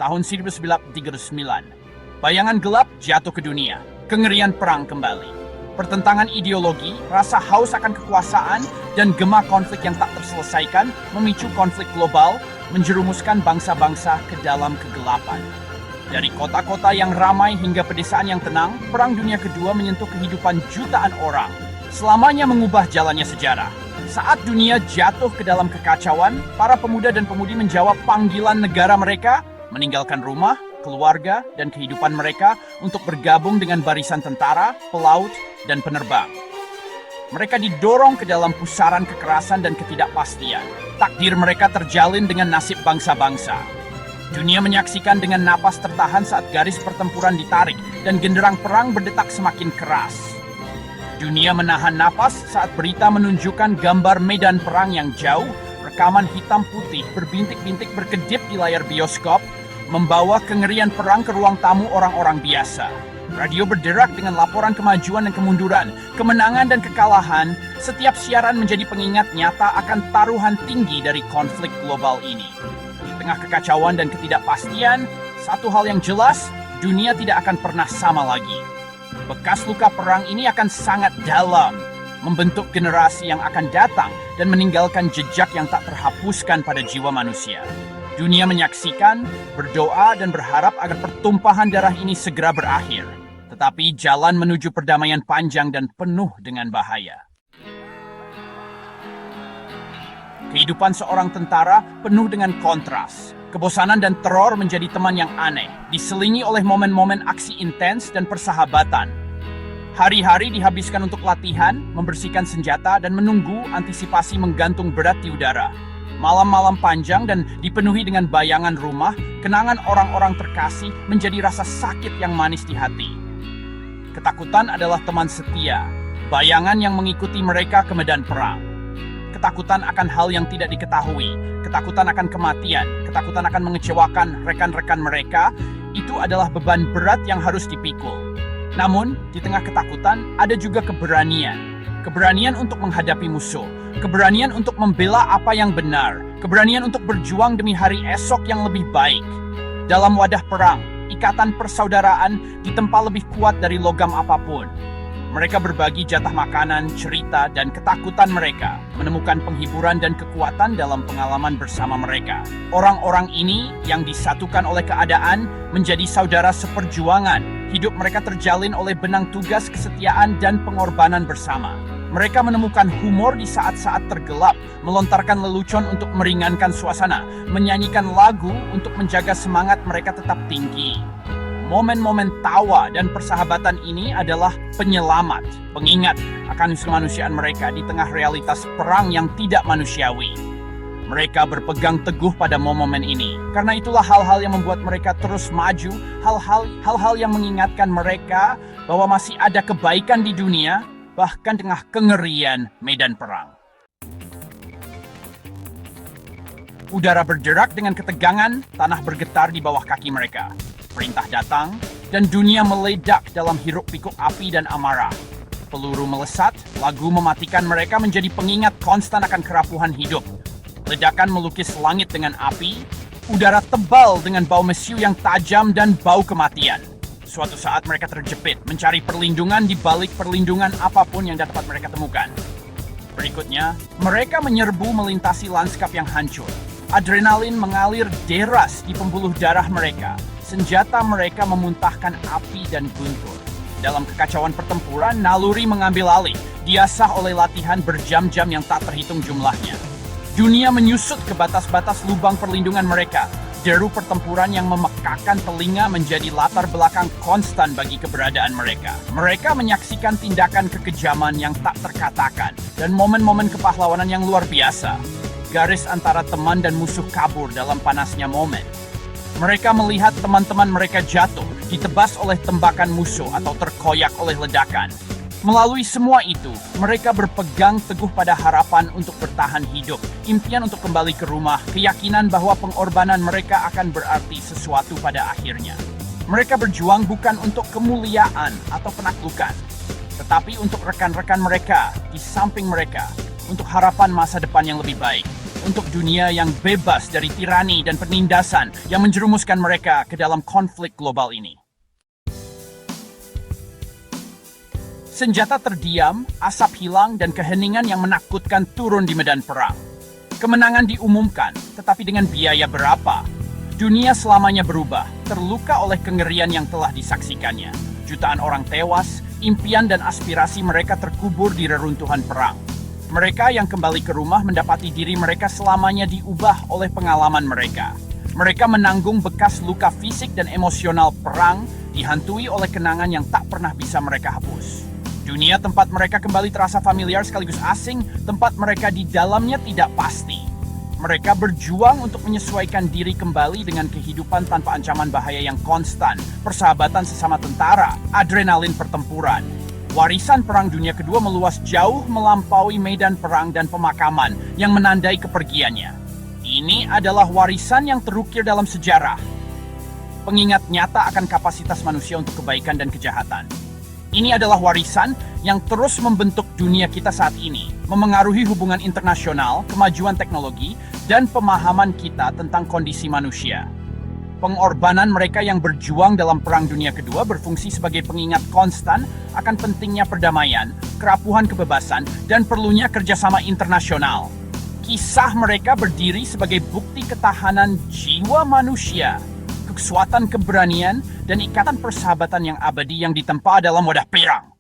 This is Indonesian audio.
tahun 1939. Bayangan gelap jatuh ke dunia, kengerian perang kembali. Pertentangan ideologi, rasa haus akan kekuasaan, dan gema konflik yang tak terselesaikan memicu konflik global, menjerumuskan bangsa-bangsa ke dalam kegelapan. Dari kota-kota yang ramai hingga pedesaan yang tenang, Perang Dunia Kedua menyentuh kehidupan jutaan orang, selamanya mengubah jalannya sejarah. Saat dunia jatuh ke dalam kekacauan, para pemuda dan pemudi menjawab panggilan negara mereka, meninggalkan rumah, keluarga, dan kehidupan mereka untuk bergabung dengan barisan tentara, pelaut, dan penerbang. Mereka didorong ke dalam pusaran kekerasan dan ketidakpastian. Takdir mereka terjalin dengan nasib bangsa-bangsa. Dunia menyaksikan dengan napas tertahan saat garis pertempuran ditarik dan genderang perang berdetak semakin keras. Dunia menahan napas saat berita menunjukkan gambar medan perang yang jauh, rekaman hitam putih berbintik-bintik berkedip di layar bioskop, membawa kengerian perang ke ruang tamu orang-orang biasa. Radio berderak dengan laporan kemajuan dan kemunduran, kemenangan dan kekalahan. Setiap siaran menjadi pengingat nyata akan taruhan tinggi dari konflik global ini. Di tengah kekacauan dan ketidakpastian, satu hal yang jelas, dunia tidak akan pernah sama lagi. Bekas luka perang ini akan sangat dalam, membentuk generasi yang akan datang dan meninggalkan jejak yang tak terhapuskan pada jiwa manusia. Dunia menyaksikan, berdoa, dan berharap agar pertumpahan darah ini segera berakhir. Tetapi jalan menuju perdamaian panjang dan penuh dengan bahaya. Kehidupan seorang tentara penuh dengan kontras. Kebosanan dan teror menjadi teman yang aneh, diselingi oleh momen-momen aksi intens dan persahabatan. Hari-hari dihabiskan untuk latihan, membersihkan senjata, dan menunggu antisipasi menggantung berat di udara. Malam-malam panjang dan dipenuhi dengan bayangan rumah, kenangan orang-orang terkasih menjadi rasa sakit yang manis di hati. Ketakutan adalah teman setia, bayangan yang mengikuti mereka ke medan perang. Ketakutan akan hal yang tidak diketahui, ketakutan akan kematian, ketakutan akan mengecewakan rekan-rekan mereka, itu adalah beban berat yang harus dipikul. Namun, di tengah ketakutan ada juga keberanian. Keberanian untuk menghadapi musuh, keberanian untuk membela apa yang benar, keberanian untuk berjuang demi hari esok yang lebih baik. Dalam wadah perang, ikatan persaudaraan ditempa lebih kuat dari logam apapun. Mereka berbagi jatah makanan, cerita, dan ketakutan mereka, menemukan penghiburan dan kekuatan dalam pengalaman bersama mereka. Orang-orang ini yang disatukan oleh keadaan menjadi saudara seperjuangan. Hidup mereka terjalin oleh benang tugas kesetiaan dan pengorbanan bersama. Mereka menemukan humor di saat-saat tergelap, melontarkan lelucon untuk meringankan suasana, menyanyikan lagu untuk menjaga semangat mereka tetap tinggi. Momen-momen tawa dan persahabatan ini adalah penyelamat, pengingat akan kemanusiaan mereka di tengah realitas perang yang tidak manusiawi. Mereka berpegang teguh pada momen ini. Karena itulah hal-hal yang membuat mereka terus maju, hal-hal yang mengingatkan mereka bahwa masih ada kebaikan di dunia, bahkan tengah kengerian medan perang. Udara berderak dengan ketegangan, tanah bergetar di bawah kaki mereka. Perintah datang, dan dunia meledak dalam hiruk-pikuk api dan amarah. Peluru melesat, lagu mematikan mereka menjadi pengingat konstan akan kerapuhan hidup. Ledakan melukis langit dengan api, udara tebal dengan bau mesiu yang tajam dan bau kematian. Suatu saat mereka terjepit, mencari perlindungan di balik perlindungan apapun yang dapat mereka temukan. Berikutnya, mereka menyerbu melintasi lanskap yang hancur. Adrenalin mengalir deras di pembuluh darah mereka. Senjata mereka memuntahkan api dan guntur. Dalam kekacauan pertempuran, naluri mengambil alih, diasah oleh latihan berjam-jam yang tak terhitung jumlahnya. Dunia menyusut ke batas-batas lubang perlindungan mereka. Deru pertempuran yang memekakan telinga menjadi latar belakang konstan bagi keberadaan mereka. Mereka menyaksikan tindakan kekejaman yang tak terkatakan dan momen-momen kepahlawanan yang luar biasa. Garis antara teman dan musuh kabur dalam panasnya momen. Mereka melihat teman-teman mereka jatuh, ditebas oleh tembakan musuh atau terkoyak oleh ledakan. Melalui semua itu, mereka berpegang teguh pada harapan untuk bertahan hidup, impian untuk kembali ke rumah, keyakinan bahwa pengorbanan mereka akan berarti sesuatu pada akhirnya. Mereka berjuang bukan untuk kemuliaan atau penaklukan, tetapi untuk rekan-rekan mereka di samping mereka, untuk harapan masa depan yang lebih baik. untuk dunia yang bebas dari tirani dan penindasan yang menjerumuskan mereka ke dalam konflik global ini. Senjata terdiam, asap hilang, dan keheningan yang menakutkan turun di medan perang. Kemenangan diumumkan, tetapi dengan biaya berapa? Dunia selamanya berubah, terluka oleh kengerian yang telah disaksikannya. Jutaan orang tewas, impian dan aspirasi mereka terkubur di reruntuhan perang. Mereka yang kembali ke rumah mendapati diri mereka selamanya diubah oleh pengalaman mereka. Mereka menanggung bekas luka fisik dan emosional perang, dihantui oleh kenangan yang tak pernah bisa mereka hapus. Dunia tempat mereka kembali terasa familiar sekaligus asing, tempat mereka di dalamnya tidak pasti. Mereka berjuang untuk menyesuaikan diri kembali dengan kehidupan tanpa ancaman bahaya yang konstan, persahabatan sesama tentara, adrenalin pertempuran. Warisan Perang Dunia Kedua meluas jauh melampaui medan perang dan pemakaman yang menandai kepergiannya. Ini adalah warisan yang terukir dalam sejarah. Pengingat nyata akan kapasitas manusia untuk kebaikan dan kejahatan. Ini adalah warisan yang terus membentuk dunia kita saat ini, memengaruhi hubungan internasional, kemajuan teknologi, dan pemahaman kita tentang kondisi manusia. Pengorbanan mereka yang berjuang dalam Perang Dunia Kedua berfungsi sebagai pengingat konstan akan pentingnya perdamaian, kerapuhan kebebasan, dan perlunya kerjasama internasional. Kisah mereka berdiri sebagai bukti ketahanan jiwa manusia, kekuatan keberanian, dan ikatan persahabatan yang abadi yang ditempa dalam wadah perang.